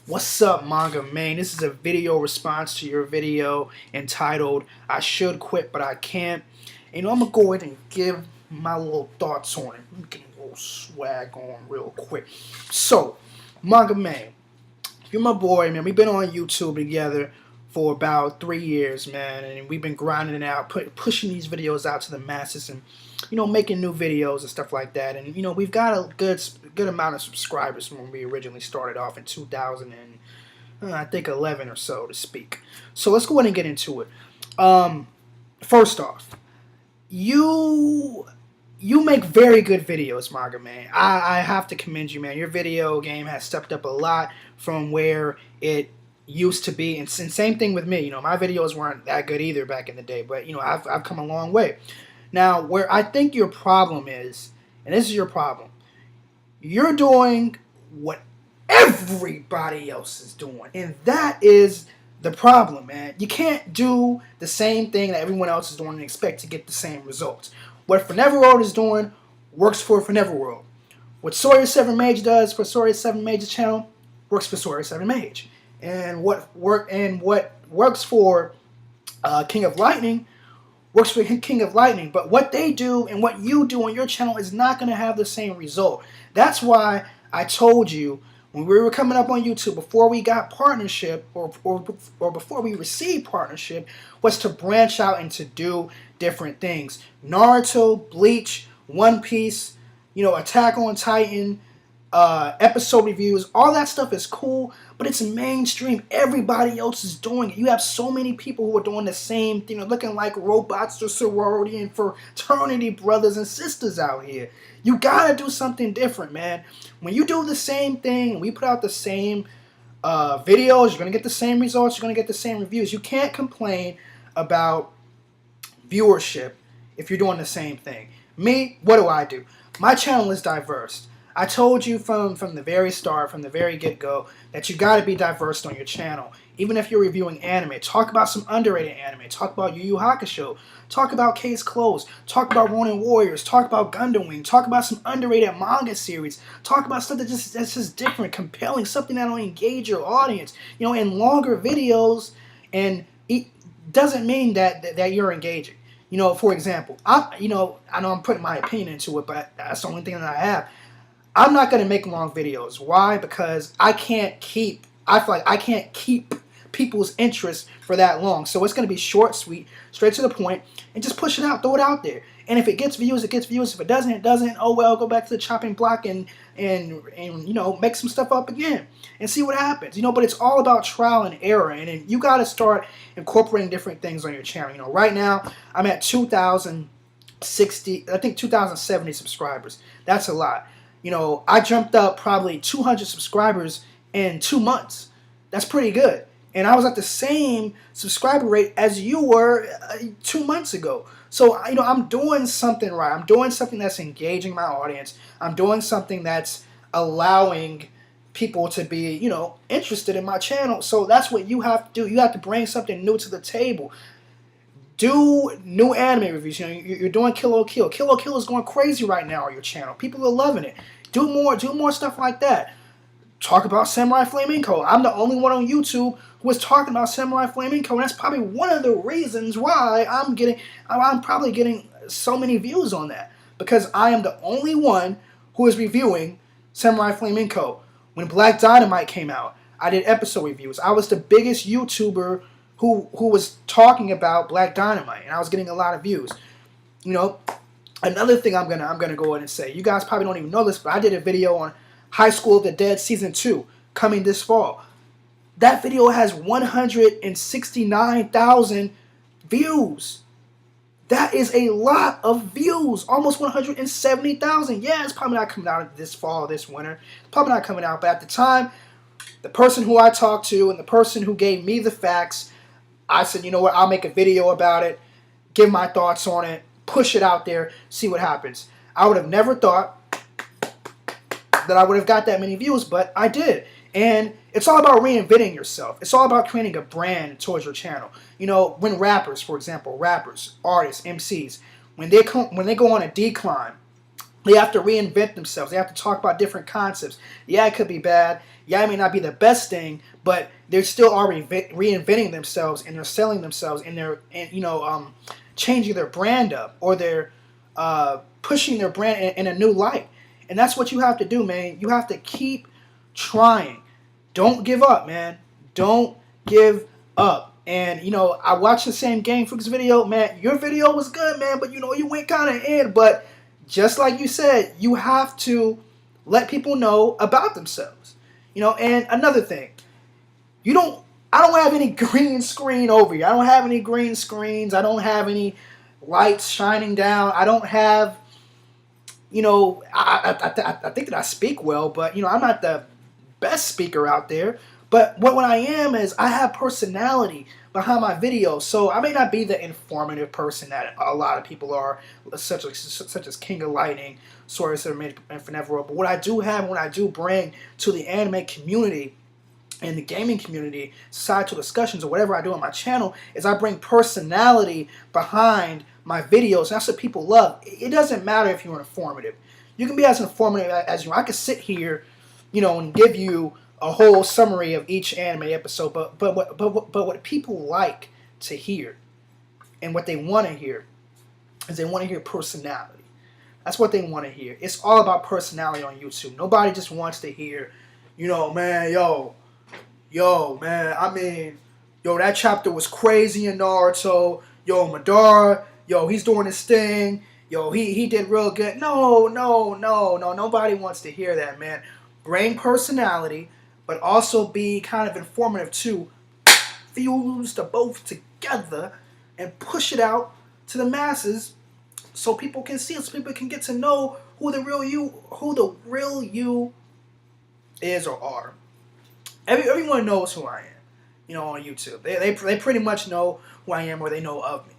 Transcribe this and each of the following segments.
What's up, MangaMiyn? This is a video response to your video entitled I Should Quit But I Can't. And I'm going to go ahead and give my little thoughts on it. Let me get a little swag on real quick. So, MangaMiyn, you're my boy, man. We've been on YouTube together for about 3 years, man. And we've been grinding it out, pushing these videos out to the masses and, making new videos and stuff like that. And, we've got a good amount of subscribers from when we originally started off in 2000 and I think 11 or so to speak. So let's go ahead and get into it. First off, you make very good videos, MangaMiyn. I have to commend you, man. Your video game has stepped up a lot from where it used to be, and same thing with me. My videos weren't that good either back in the day, but I've come a long way. Now, where I think your problem is, and this is your problem, you're doing what everybody else is doing, and that is the problem, man. You can't do the same thing that everyone else is doing and expect to get the same results. What Neverworld is doing works for Neverworld. What Sawyer 7 Mage does for Sawyer 7 Mage's channel works for Sawyer 7 Mage, and what works for King of Lightning works for King of Lightning. But what they do and what you do on your channel is not going to have the same result. That's why I told you when we were coming up on YouTube, before we got partnership or before we received partnership, was to branch out and to do different things. Naruto, Bleach, One Piece, Attack on Titan, episode reviews, all that stuff is cool, but it's mainstream. Everybody else is doing it. You have so many people who are doing the same thing, looking like robots or sorority and fraternity brothers and sisters out here. You gotta do something different, man. When you do the same thing and we put out the same videos, you're gonna get the same results, you're gonna get the same reviews. You can't complain about viewership if you're doing the same thing. Me, what do? My channel is diverse. I told you from the very start, from the very get-go, that you got to be diverse on your channel. Even if you're reviewing anime, talk about some underrated anime. Talk about Yu Yu Hakusho. Talk about Case Closed. Talk about Ronin Warriors. Talk about Gundam Wing. Talk about some underrated manga series. Talk about stuff that's just different, compelling, something that'll engage your audience. In longer videos, and it doesn't mean that you're engaging. For example, I know I'm putting my opinion into it, but that's the only thing that I have. I'm not going to make long videos. Why? Because I feel like I can't keep people's interest for that long. So it's going to be short, sweet, straight to the point, and just push it out, throw it out there. And if it gets views, it gets views. If it doesn't, it doesn't. Oh well, go back to the chopping block and make some stuff up again and see what happens. But it's all about trial and error, and you got to start incorporating different things on your channel. Right now, I'm at 2,060, I think 2,070 subscribers. That's a lot. I jumped up probably 200 subscribers in 2 months. That's pretty good. And I was at the same subscriber rate as you were 2 months ago. So, I'm doing something right. I'm doing something that's engaging my audience. I'm doing something that's allowing people to be, interested in my channel. So that's what you have to do. You have to bring something new to the table. Do new anime reviews. You're doing Kill la Kill. Kill la Kill is going crazy right now on your channel. People are loving it. Do more stuff like that. Talk about Samurai Flamenco. I'm the only one on YouTube who is talking about Samurai Flamenco, and that's probably one of the reasons why I'm probably getting so many views on that, because I am the only one who is reviewing Samurai Flamenco. When Black Dynamite came out, I did episode reviews. I was the biggest YouTuber who was talking about Black Dynamite, and I was getting a lot of views. Another thing I'm gonna go ahead and say, you guys probably don't even know this, but I did a video on High School of the Dead Season 2 coming this fall. That video has 169,000 views. That is a lot of views, almost 170,000. Yeah, it's probably not coming out this fall, this winter. It's probably not coming out, but at the time, the person who I talked to and the person who gave me the facts, I said, you know what, I'll make a video about it, give my thoughts on it, push it out there, see what happens. I would have never thought that I would have got that many views, but I did. And it's all about reinventing yourself. It's all about creating a brand towards your channel. When rappers, for example, artists, MCs, when they go on a decline, They have to reinvent themselves. They have to talk about different concepts. Yeah, it could be bad. Yeah, it may not be the best thing, but they still are reinventing themselves, and they're selling themselves, and they're changing their brand up, or they're pushing their brand in a new light. And that's what you have to do, man. You have to keep trying. Don't give up, man. Don't give up. And I watched the same Game Freaks video, man. Your video was good, man, but you went kind of in, but just like you said, you have to let people know about themselves. And another thing, I don't have any green screen over you. I don't have any green screens. I don't have any lights shining down. I don't have, I think that I speak well, but I'm not the best speaker out there. But what I am is I have personality behind my videos. So I may not be the informative person that a lot of people are, such as King of Lightning, Sorcerer, and Finevero. But what I do have, what I do bring to the anime community and the gaming community, societal discussions, or whatever I do on my channel, is I bring personality behind my videos. That's what people love. It doesn't matter if you're informative. You can be as informative as you want. I could sit here, and give you a whole summary of each anime episode, but what people like to hear and what they want to hear is they want to hear personality. That's what they want to hear. It's all about personality on YouTube. Nobody just wants to hear, man, man, I mean, that chapter was crazy in Naruto. Madara, he's doing his thing. He did real good. No. Nobody wants to hear that, man. Bring personality, but also be kind of informative too. Fuse the both together and push it out to the masses so people can see it, so people can get to know who the real you is or are. Everyone knows who I am, on YouTube. They pretty much know who I am, or they know of me.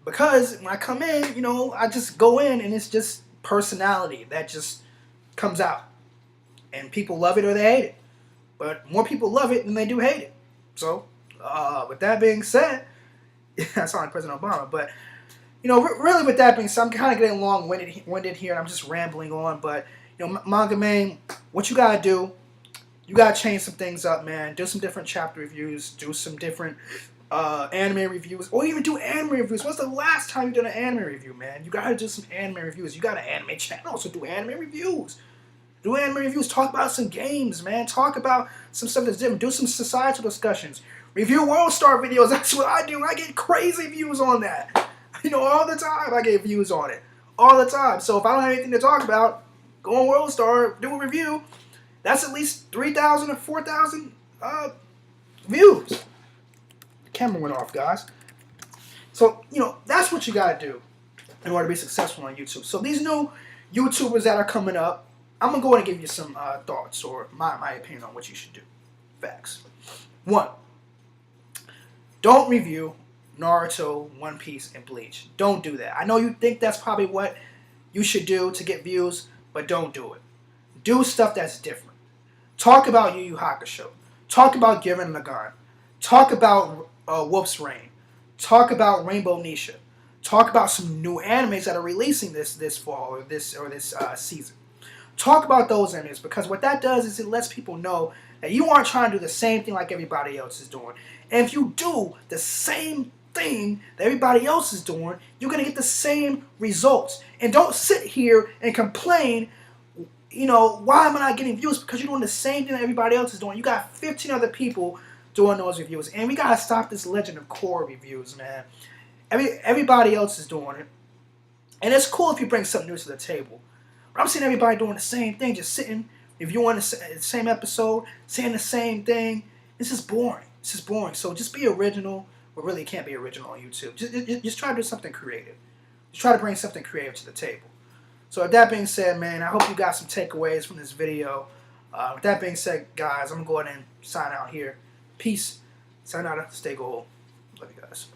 Because when I come in, I just go in and it's just personality that just comes out. And people love it or they hate it. But more people love it than they do hate it. So, with that being said, I sound like President Obama, but, really with that being said, I'm kind of getting long-winded here, and I'm just rambling on, but, MangaMiyn, what you gotta do, you gotta change some things up, man. Do some different chapter reviews, do some different anime reviews, or even do anime reviews. When's the last time you did an anime review, man? You gotta do some anime reviews. You got an anime channel, so do anime reviews. Do anime reviews. Talk about some games, man. Talk about some stuff that's different. Do some societal discussions. Review World Star videos. That's what I do. I get crazy views on that. All the time I get views on it. All the time. So if I don't have anything to talk about, go on World Star, do a review. That's at least 3,000 or 4,000 views. The camera went off, guys. So, that's what you got to do in order to be successful on YouTube. So these new YouTubers that are coming up, I'm going to go ahead and give you some thoughts or my opinion on what you should do. Facts. 1. Don't review Naruto, One Piece, and Bleach. Don't do that. I know you think that's probably what you should do to get views, but don't do it. Do stuff that's different. Talk about Yu Yu Hakusho. Talk about Gurren Lagann. Talk about Wolf's Rain. Talk about Rainbow Nisha. Talk about some new animes that are releasing this fall or this season. Talk about those animes, because what that does is it lets people know that you aren't trying to do the same thing like everybody else is doing. And if you do the same thing that everybody else is doing, you're going to get the same results. And don't sit here and complain, why am I not getting views? Because you're doing the same thing that everybody else is doing. You got 15 other people doing those reviews. And we got to stop this Legend of Korra reviews, man. Everybody else is doing it. And it's cool if you bring something new to the table. But I'm seeing everybody doing the same thing, just sitting, reviewing the same episode, saying the same thing. It's just boring. It's just boring. So just be original. But really, you can't be original on YouTube. Just try to do something creative. Just try to bring something creative to the table. So with that being said, man, I hope you got some takeaways from this video. With that being said, guys, I'm going to go ahead and sign out here. Peace. Sign out. Stay gold. Love you guys.